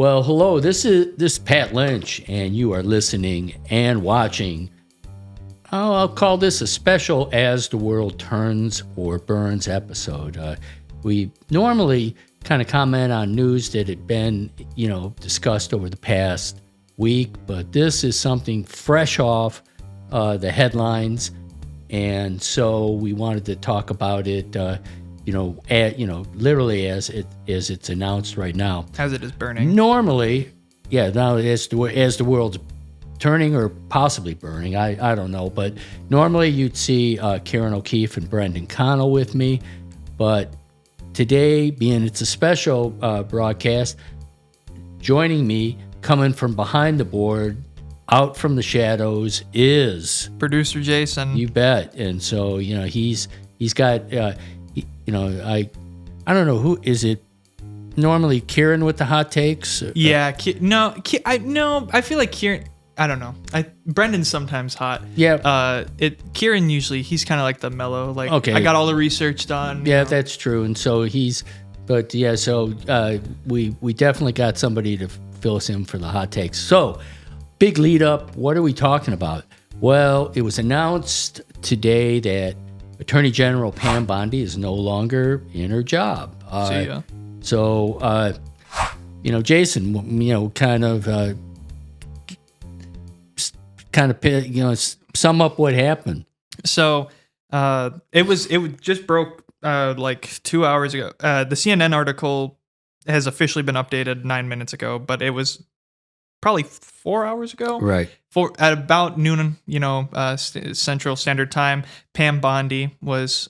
Well, hello. This is Pat Lynch, and you are listening and watching. I'll call this a special As the World Turns or Burns episode. We normally kind of comment on news that had been, discussed over the past week, but this is something fresh off the headlines, and so we wanted to talk about it. Literally as it's announced right now. As it is burning. Normally, now as the world's turning or possibly burning, I don't know. But normally you'd see Kieran O'Keefe and Brendan Connell with me. But today, being it's a special broadcast, joining me, coming from behind the board, out from the shadows, is Producer Jayson. You bet. And so, he's got... I don't know who is it. Normally Kieran with the hot takes. Yeah, I feel like Kieran. I don't know. Brendan's sometimes hot. Yeah. Kieran usually he's kind of like the mellow. Like, okay. I got all the research done. Yeah, that's true. And so we definitely got somebody to fill us in for the hot takes. So, big lead up. What are we talking about? Well, it was announced today that Attorney General Pam Bondi is no longer in her job. See ya. So, Jayson, sum up what happened. So, it just broke like 2 hours ago. The CNN article has officially been updated 9 minutes ago, but it was probably 4 hours ago. Right. At about noon, Central Standard Time, Pam Bondi was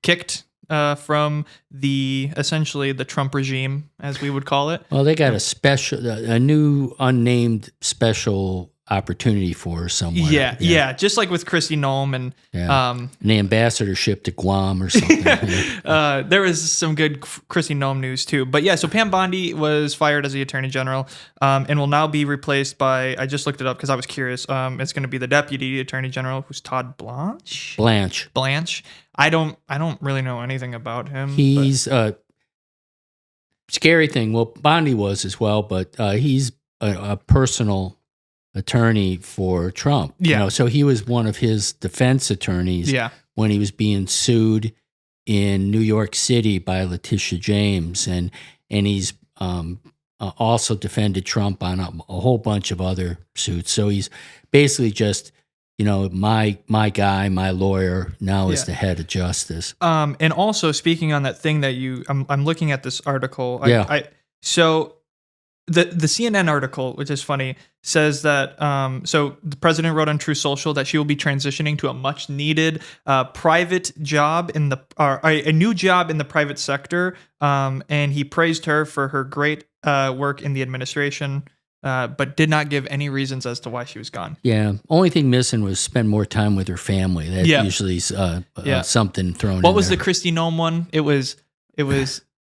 kicked from essentially the Trump regime, as we would call it. Well, they got a new unnamed special opportunity for her somewhere. Yeah. Just like with Kristi Noem and an ambassadorship to Guam or something. There was some good Kristi Noem news too. But yeah, so Pam Bondi was fired as the Attorney General and will now be replaced by, I just looked it up because I was curious, it's going to be the Deputy Attorney General, who's Todd Blanche. I don't really know anything about him. He's scary thing. Well, Bondi was as well, but he's a personal attorney for Trump. Yeah. So he was one of his defense attorneys when he was being sued in New York City by Letitia James. And he's also defended Trump on a whole bunch of other suits. So he's basically just, my guy, my lawyer now is the head of justice. And also speaking on that thing that I'm looking at this article. So the CNN article, which is funny, says that so the president wrote on True Social that she will be transitioning to a much needed private job a new job in the private sector, and he praised her for her great work in the administration, but did not give any reasons as to why she was gone. Yeah, only thing missing was spend more time with her family. That usually is something thrown. What was the Kristi Noem one? It was.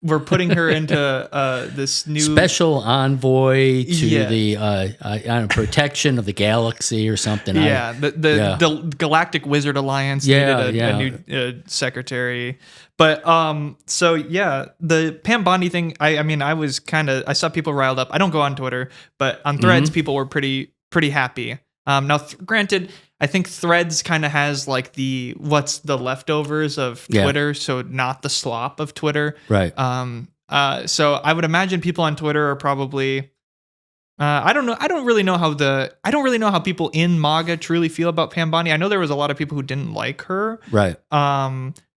We're putting her into this new special envoy to the protection of the galaxy or something. The Galactic Wizard Alliance needed a new secretary. But the Pam Bondi thing. I saw people riled up. I don't go on Twitter, but on Threads, people were pretty happy. Now, granted, I think Threads kind of has like what's the leftovers of Twitter, so not the slop of Twitter. Right. So I would imagine people on Twitter are probably, I don't know. I don't really know how people in MAGA truly feel about Pam Bondi. I know there was a lot of people who didn't like her. Right.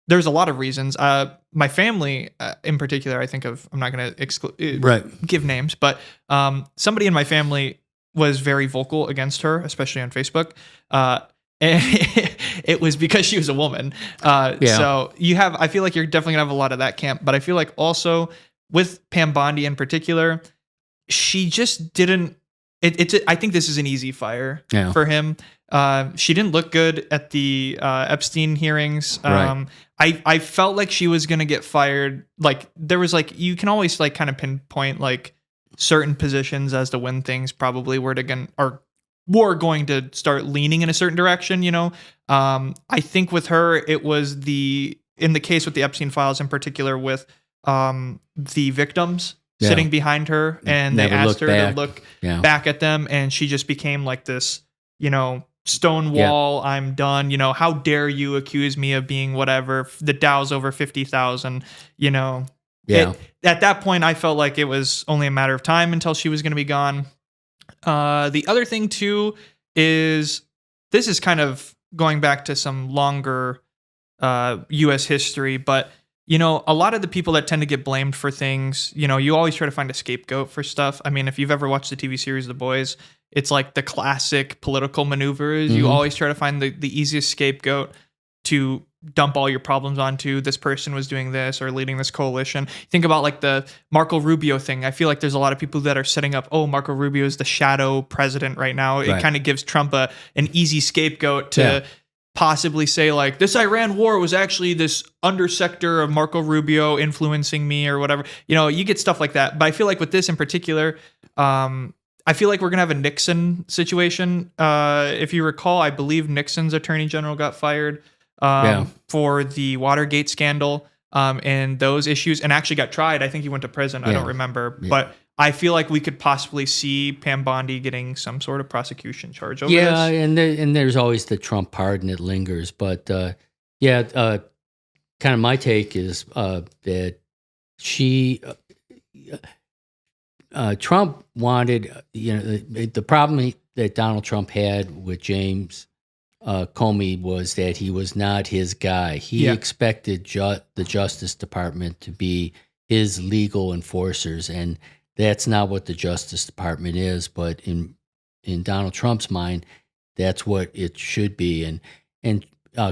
There's a lot of reasons. My family, in particular, I think I'm not going to give names, but somebody in my family was very vocal against her, especially on Facebook. And it was because she was a woman. So I feel like you're definitely gonna have a lot of that camp, but I feel like also with Pam Bondi in particular, she just didn't, I think this is an easy fire for him. She didn't look good at the Epstein hearings. I felt like she was going to get fired. Like there was you can always kind of pinpoint certain positions as to when things probably were going to start leaning in a certain direction, I think with her, it was in the case with the Epstein files in particular with the victims sitting behind her, and they Never asked looked her back. to look Yeah. back at them, and she just became like this, stone wall. I'm done. How dare you accuse me of being whatever? The Dow's over 50,000. Yeah. At that point, I felt like it was only a matter of time until she was going to be gone. The other thing too is this is kind of going back to some longer U.S. history, but a lot of the people that tend to get blamed for things, you always try to find a scapegoat for stuff. I mean, if you've ever watched the TV series The Boys, it's like the classic political maneuvers. You always try to find the easiest scapegoat to dump all your problems onto. This person was doing this or leading this coalition. Think about like the Marco Rubio thing. I feel like there's a lot of people that are setting up, Marco Rubio is the shadow president right now. It kind of gives Trump an easy scapegoat to possibly say like, this Iran war was actually this undersector of Marco Rubio influencing me or whatever. You get stuff like that. But I feel like with this in particular, I feel like we're going to have a Nixon situation. If you recall, I believe Nixon's attorney general got fired for the Watergate scandal and those issues, and actually got tried. I think he went to prison. I don't remember. Yeah. But I feel like we could possibly see Pam Bondi getting some sort of prosecution charge over this. Yeah, and there's always the Trump pardon that lingers. But kind of my take is that Trump wanted, the problem that Donald Trump had with James Comey was that he was not his guy. He expected the Justice Department to be his legal enforcers, and that's not what the Justice Department is. But in Donald Trump's mind, that's what it should be. And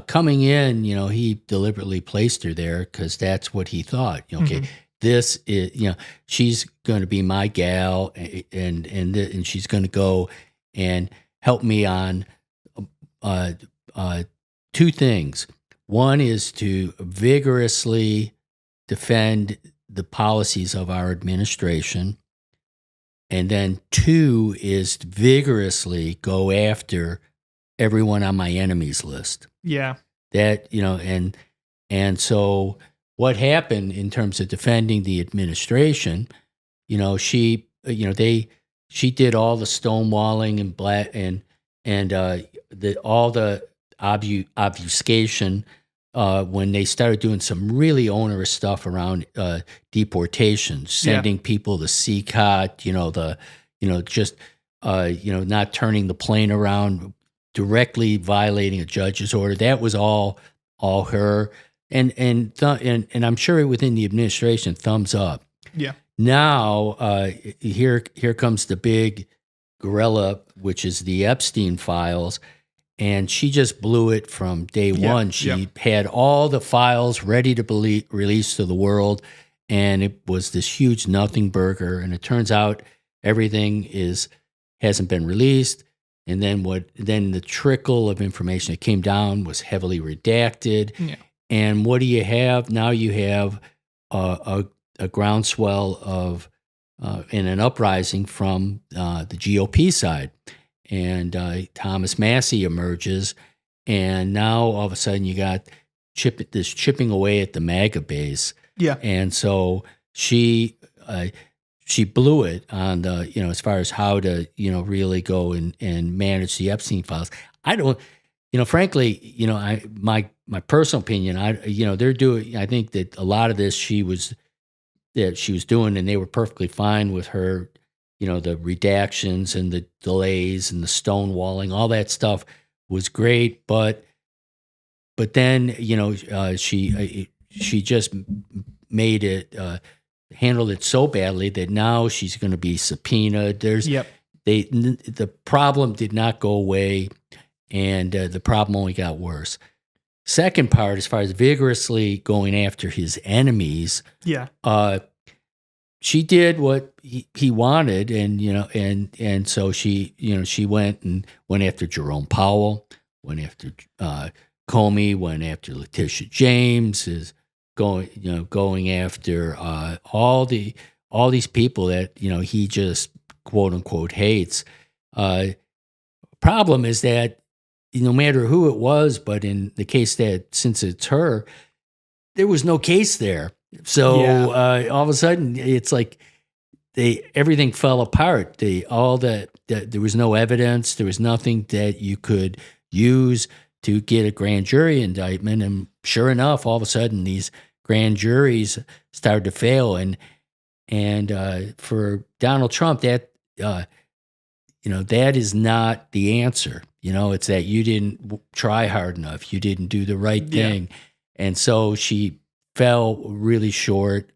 coming in, he deliberately placed her there because that's what he thought. Okay, this is, she's going to be my gal, and she's going to go and help me on two things. One is to vigorously defend the policies of our administration, and then two is to vigorously go after everyone on my enemies list. Yeah. That, and so what happened in terms of defending the administration, she did all the stonewalling and all the obfuscation when they started doing some really onerous stuff around deportation, sending people to CCOT, not turning the plane around, directly violating a judge's order. That was all her, and I'm sure within the administration, thumbs up. Yeah. Now here comes the big gorilla, which is the Epstein files. And she just blew it from day one. She had all the files ready to be released to the world, and it was this huge nothing burger. And it turns out everything hasn't been released. And then the trickle of information that came down was heavily redacted. Yeah. And what do you have now? You have a groundswell of and an uprising from the GOP side. And Thomas Massey emerges, and now all of a sudden you got this chipping away at the MAGA base. Yeah. And so she blew it on the, as far as how to, really go and manage the Epstein files. I don't, frankly, my personal opinion, they're doing, I think that a lot of this she was doing, and they were perfectly fine with her. The redactions and the delays and the stonewalling, all that stuff was great. But then, she just made it, handled it so badly that now she's going to be subpoenaed. The problem did not go away, and the problem only got worse. Second part, as far as vigorously going after his enemies, she did what he wanted, and so she went after Jerome Powell, went after Comey, went after Letitia James, is going after all these people that he just quote unquote hates. Problem is that no matter who it was, but in the case that since it's her, there was no case there. So all of a sudden, it's like everything fell apart. There was no evidence. There was nothing that you could use to get a grand jury indictment. And sure enough, all of a sudden, these grand juries started to fail. And for Donald Trump, that that is not the answer. It's that you didn't try hard enough. You didn't do the right thing. And so she fell really short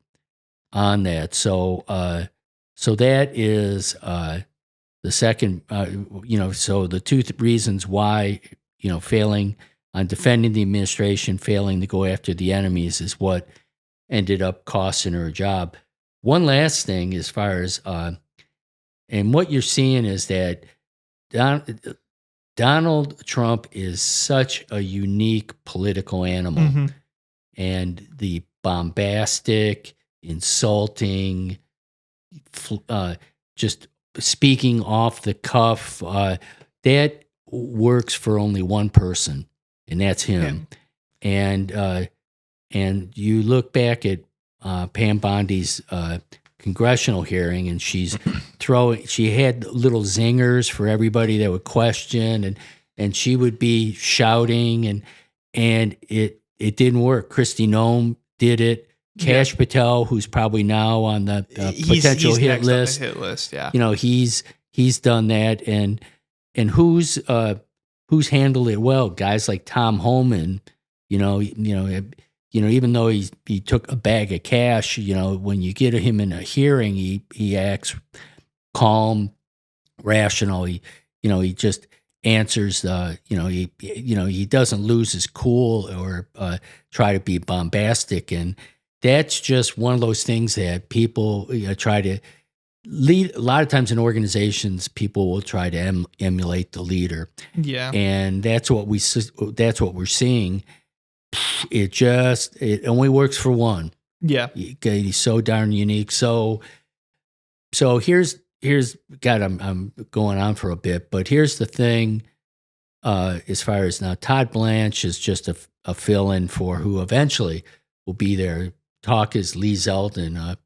on that. So that is the second, so the two reasons why, failing on defending the administration, failing to go after the enemies is what ended up costing her a job. One last thing as far as, and what you're seeing is that Donald Trump is such a unique political animal. Mm-hmm. And the bombastic, insulting, just speaking off the cuff, that works for only one person, and that's him. Yeah. And you look back at Pam Bondi's congressional hearing, and she had little zingers for everybody that would question, and she would be shouting, and it didn't work. Kristi Noem did it. Kash Patel, who's probably now on the potential hit list. On the hit list, yeah. He's done that, and who's handled it well? Guys like Tom Homan, even though he took a bag of cash, when you get him in a hearing, he acts calm, rational. He just answers he doesn't lose his cool or try to be bombastic, and that's just one of those things that people try to lead. A lot of times in organizations, people will try to emulate the leader. Yeah, and that's what we're seeing. It only works for one. Yeah, he's so darn unique. So here's God. I'm going on for a bit, but here's the thing. As far as now, Todd Blanche is just a fill-in for who eventually will be there. Talk is Lee Zeldin.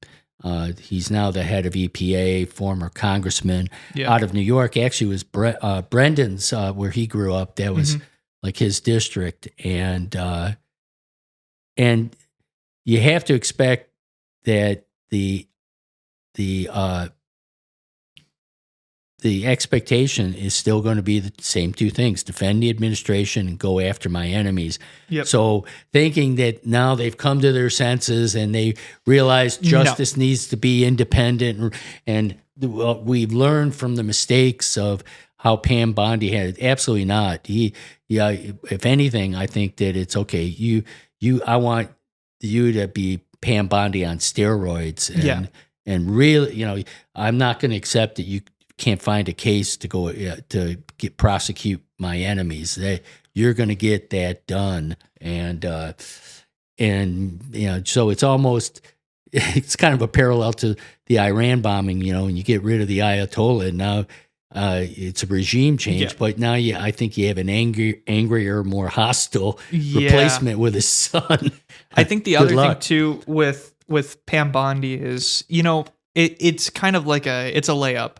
He's now the head of EPA, former congressman out of New York. Actually, was Brendan's where he grew up. That was like his district, and you have to expect that the expectation is still going to be the same two things: defend the administration and go after my enemies. Yep. So thinking that now they've come to their senses and they realize justice needs to be independent, and we've learned from the mistakes of how Pam Bondi had it. Absolutely not. If anything, I think that it's okay. I want you to be Pam Bondi on steroids, and really, I'm not going to accept that you can't find a case to go to prosecute my enemies. You're going to get that done, and so it's kind of a parallel to the Iran bombing, and you get rid of the Ayatollah, and now it's a regime change, but now I think you have an angrier, more hostile replacement with his son. I think the other thing too with Pam Bondi is, it's kind of like it's a layup.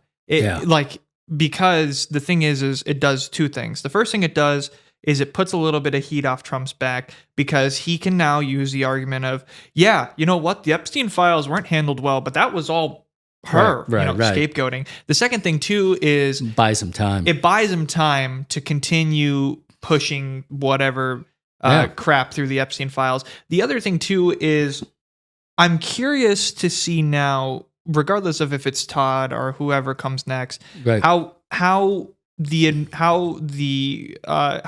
Because the thing is it does two things. The first thing it does is it puts a little bit of heat off Trump's back, because he can now use the argument of, you know what, the Epstein files weren't handled well, but that was all her, scapegoating. The second thing too is it buys him time. It buys him time to continue pushing whatever crap through the Epstein files. The other thing too is I'm curious to see now, regardless of if it's Todd or whoever comes next, how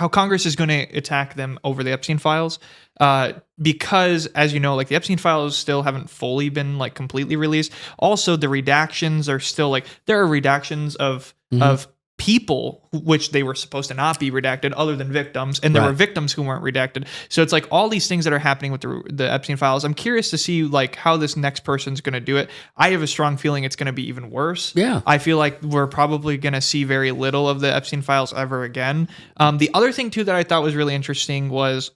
Congress is going to attack them over the Epstein files, because, as you know, like, the Epstein files still haven't fully been like completely released. Also, the redactions are still there are redactions of people which they were supposed to not be redacted, other than victims, and there were victims who weren't redacted. So it's like all these things that are happening with the Epstein files. I'm curious to see how this next person's going to do it. I have a strong feeling it's going to be even worse. Yeah, I feel like we're probably going to see very little of the Epstein files ever again. The other thing too that I thought was really interesting was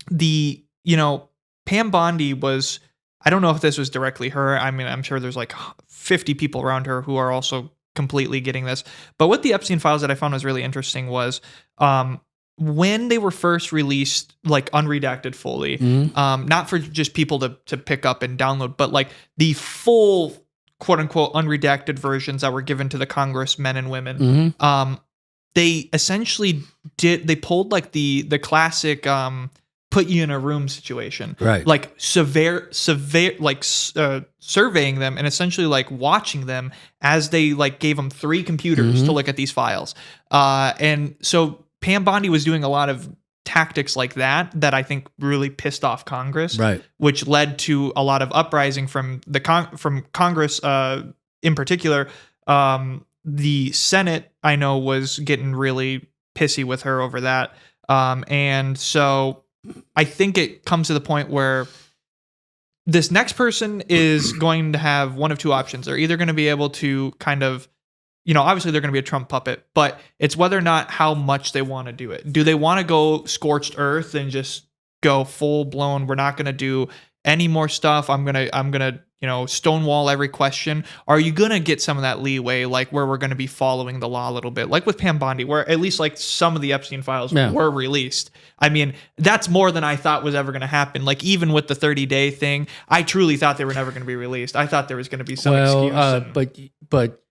Pam Bondi was I don't know if this was directly her. I mean, I'm sure there's like 50 people around her who are also completely getting this. But what the Epstein files that I found was really interesting was when they were first released, like unredacted fully, not for just people to pick up and download, but like the full quote unquote unredacted versions that were given to the congressmen and women. They essentially they pulled like the classic put you in a room situation, right? Like severe, like surveying them and essentially like watching them as they like gave them 3 computers to look at these files. And so Pam Bondi was doing a lot of tactics like that I think really pissed off Congress, right? Which led to a lot of uprising from from Congress in particular. The Senate, I know, was getting really pissy with her over that. And so I think it comes to the point where this next person is going to have one of 2 options. They're either going to be able to kind of, obviously they're going to be a Trump puppet, but it's whether or not how much they want to do it. Do they want to go scorched earth and just go full blown? We're not going to do any more stuff. I'm going to, stonewall every question. Are you going to get some of that leeway, like where we're going to be following the law a little bit, like with Pam Bondi, where at least like some of the Epstein files were released? I mean, that's more than I thought was ever going to happen. Like even with the 30-day thing, I truly thought they were never going to be released. I thought there was going to be some excuse. But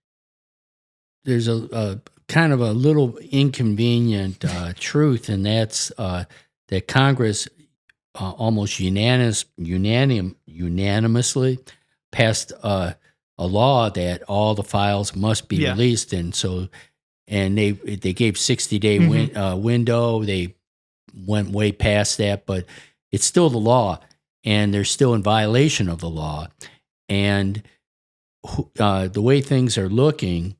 there's a kind of a little inconvenient truth, and that's that Congress almost unanimously passed a law that all the files must be released, and they gave 60-day window. They went way past that, but it's still the law, and they're still in violation of the law. And the way things are looking,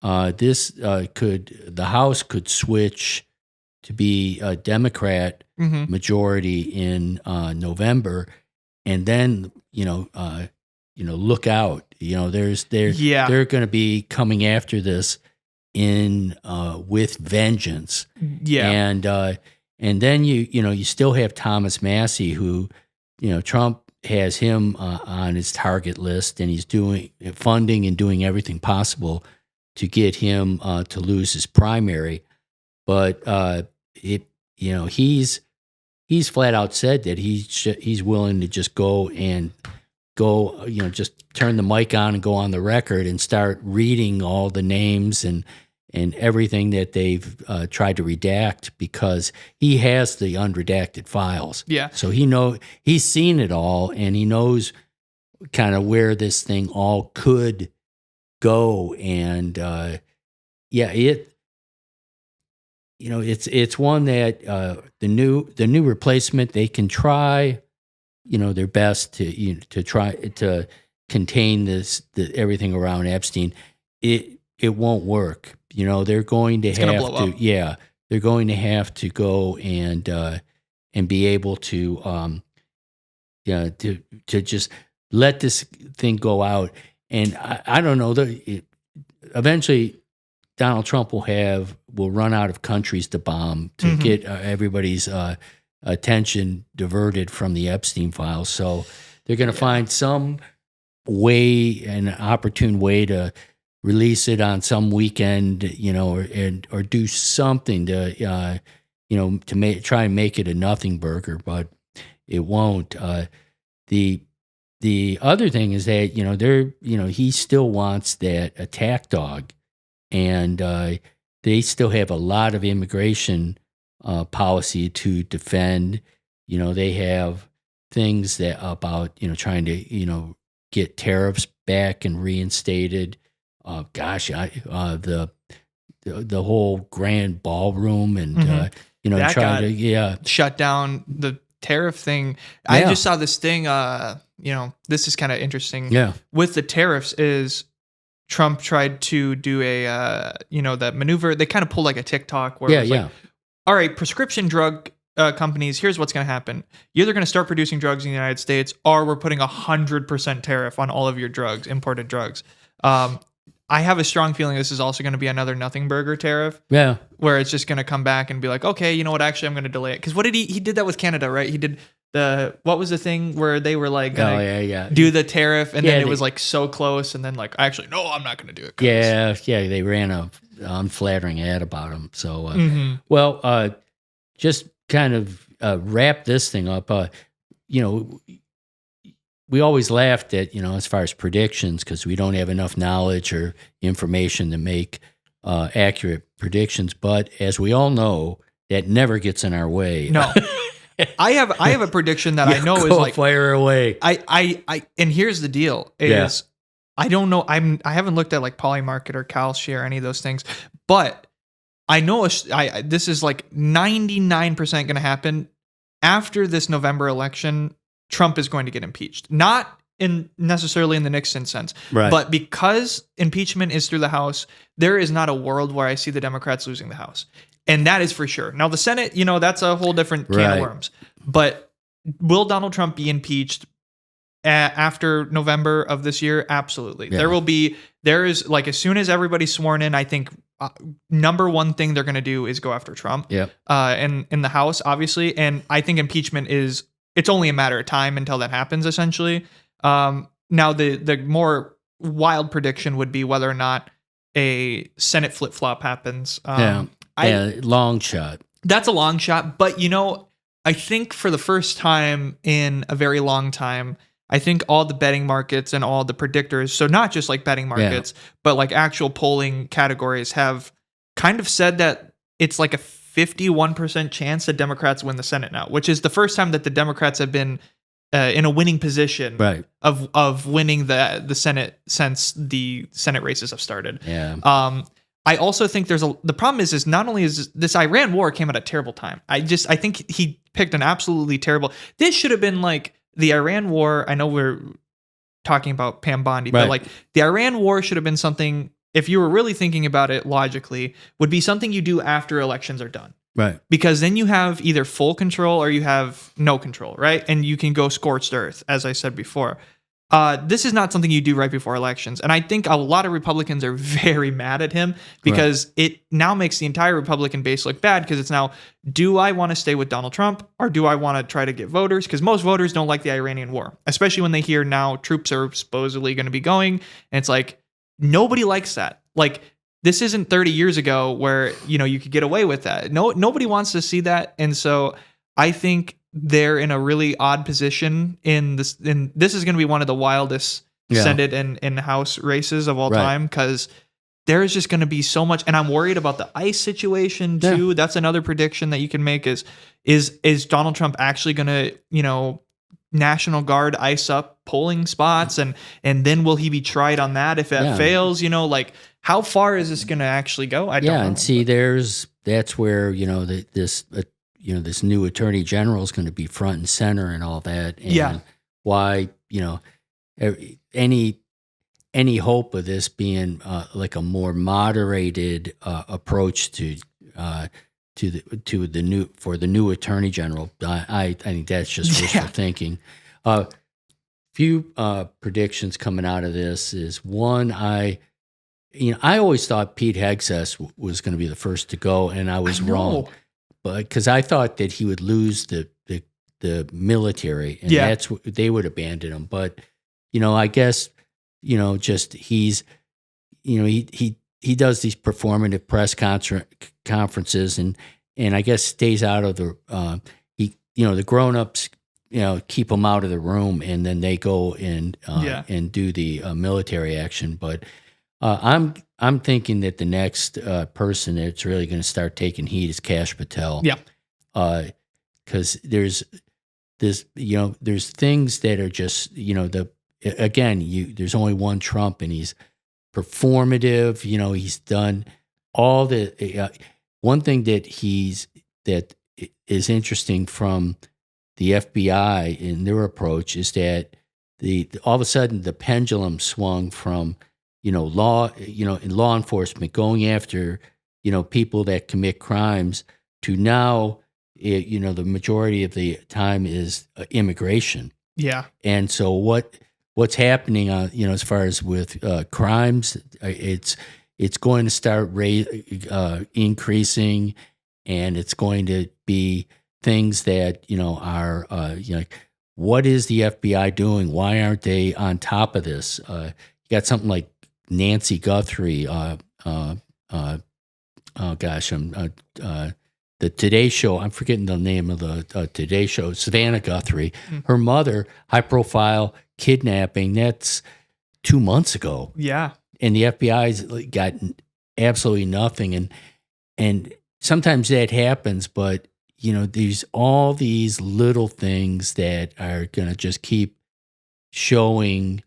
the House could switch to be a Democrat majority in November, and then look out. They're going to be coming after this with vengeance. Yeah, and then you still have Thomas Massey, who Trump has him on his target list, and he's doing funding and doing everything possible to get him to lose his primary. But he's flat out said that he's willing to just just turn the mic on and go on the record and start reading all the names and everything that they've tried to redact, because he has the unredacted files. Yeah. So he's seen it all, and he knows kind of where this thing all could go. And it's one that the new replacement, they can try their best to try to contain everything around Epstein. It won't work. They're going to they're going to have to go and be able to just let this thing go out. And I don't know, eventually Donald Trump will run out of countries to bomb to get everybody's attention diverted from the Epstein files. So they're going to find some way, an opportune way to release it on some weekend, or do something to try and make it a nothing burger, but it won't. The other thing is that he still wants that attack dog, and they still have a lot of immigration policy to defend. They have things that about trying to get tariffs back and reinstated. The whole grand ballroom and that trying to shut down the tariff thing. Yeah. I just saw this thing. This is kind of interesting. Yeah, with the tariffs is Trump tried to do a that maneuver. They kind of pulled like a TikTok where like, all right, prescription drug companies, here's what's going to happen. You're either going to start producing drugs in the United States, or we're putting 100% tariff on all of your drugs, imported drugs. I have a strong feeling this is also going to be another nothing burger tariff. Yeah. Where it's just going to come back and be like, okay, you know what? Actually, I'm going to delay it. Because what did he did that with Canada, right? He did what was the thing where they were like, do the tariff, and then it was like so close, and then like, actually, no, I'm not going to do it. Yeah, they ran a unflattering ad about him. So, just kind of wrap this thing up. We always laughed at, as far as predictions, because we don't have enough knowledge or information to make accurate predictions. But as we all know, that never gets in our way. No. I have a prediction that I know is like fire away. I and here's the deal is I don't know. I haven't looked at like Polymarket or CalShare or any of those things, but I know this is like 99% going to happen after this November election. Trump is going to get impeached, not necessarily in the Nixon sense, but because impeachment is through the House, there is not a world where I see the Democrats losing the House. And that is for sure. Now, the Senate, that's a whole different can of worms. But will Donald Trump be impeached after November of this year? Absolutely. Yeah. There is like, as soon as everybody's sworn in, I think number one thing they're going to do is go after Trump in the House, obviously. And I think impeachment it's only a matter of time until that happens, essentially. Now, the more wild prediction would be whether or not a Senate flip-flop happens. Long shot. That's a long shot. But, I think for the first time in a very long time, I think all the betting markets and all the predictors, so not just like betting markets, but like actual polling categories have kind of said that it's like a 51% chance that Democrats win the Senate now, which is the first time that the Democrats have been in a winning position of winning the Senate since the Senate races have started. Yeah. I also think the problem is not only is this Iran war came at a terrible time. I think he picked an absolutely terrible. This should have been like the Iran war. I know we're talking about Pam Bondi, but like the Iran war should have been something, if you were really thinking about it logically, would be something you do after elections are done. Right. Because then you have either full control or you have no control, right? And you can go scorched earth, as I said before. This is not something you do right before elections. And I think a lot of Republicans are very mad at him because it now makes the entire Republican base look bad, because it's now, do I want to stay with Donald Trump or do I want to try to get voters? Because most voters don't like the Iranian war, especially when they hear now troops are supposedly going to be going. And it's like, nobody likes that. Like, this isn't 30 years ago where, you could get away with that. Nobody wants to see that. And so I think they're in a really odd position in this. And this is going to be one of the wildest Senate and House races of all time, because there's just going to be so much. And I'm worried about the ICE situation too. Yeah. That's another prediction that you can make is Donald Trump actually going to, National Guard ICE up polling spots, and then will he be tried on that if that fails? Like, how far is this going to actually go? I don't know. And see, that's where this new attorney general is going to be front and center and all that. And why any hope of this being like a more moderated approach to the new attorney general, I think that's just wishful thinking. Few predictions coming out of this is one. I always thought Pete Hegseth was going to be the first to go, and I was wrong, but because I thought that he would lose the military, and that's what they would abandon him. But I guess just he does these performative press conferences, and I guess stays out of the the grown-ups keep him out of the room, and then they go and do the military action. But I'm thinking that the next person that's really going to start taking heat is Kash Patel. Yeah, because there's things that are just there's only one Trump, and he's performative. He's done all the one thing that is interesting from the FBI in their approach is that all of a sudden the pendulum swung from law in law enforcement going after people that commit crimes to now the majority of the time is immigration. Yeah, and so what's happening as far as with crimes, it's going to start increasing, and it's going to be things that, are, what is the FBI doing? Why aren't they on top of this? You got something like Nancy Guthrie, oh gosh, the Today Show. I'm forgetting the name of the Today Show. Savannah Guthrie, her mother, high profile kidnapping. That's 2 months ago. Yeah, and the FBI's got absolutely nothing. And sometimes that happens, but there's all these little things that are going to just keep showing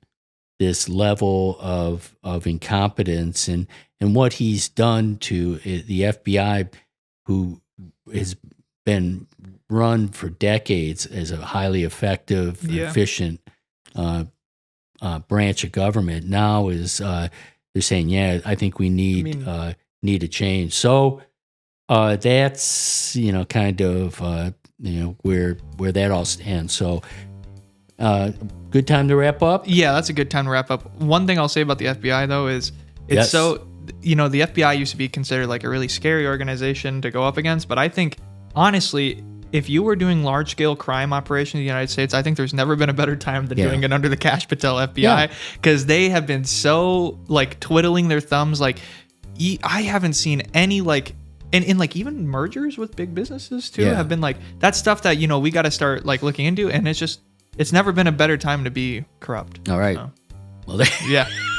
this level of incompetence and what he's done to the FBI, who has been run for decades as a highly effective, efficient branch of government. Now is they're saying, I think we need a change. So that's kind of where that all stands. So good time to wrap up. Yeah, that's a good time to wrap up. One thing I'll say about the FBI though is it's so the FBI used to be considered like a really scary organization to go up against, but I think honestly, if you were doing large-scale crime operations in the United States, I think there's never been a better time than doing it under the Kash Patel FBI, because they have been so like twiddling their thumbs. Like I haven't seen any like in like even mergers with big businesses too have been like that stuff that we got to start like looking into, and it's never been a better time to be corrupt. All right. So. Well,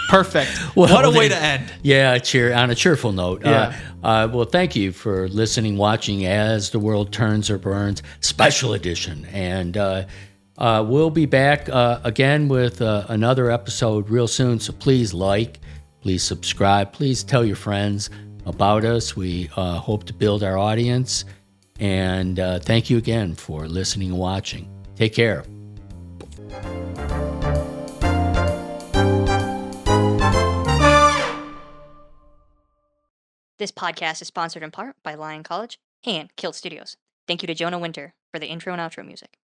perfect. What a way to end. Yeah, on a cheerful note. Well, thank you for listening, watching As the World Turns or Burns, special edition. And we'll be back again with another episode real soon. So please please subscribe, please tell your friends about us. We hope to build our audience. And thank you again for listening and watching. Take care. This podcast is sponsored in part by Lyon College and KILT Studios. Thank you to Jonah Winter for the intro and outro music.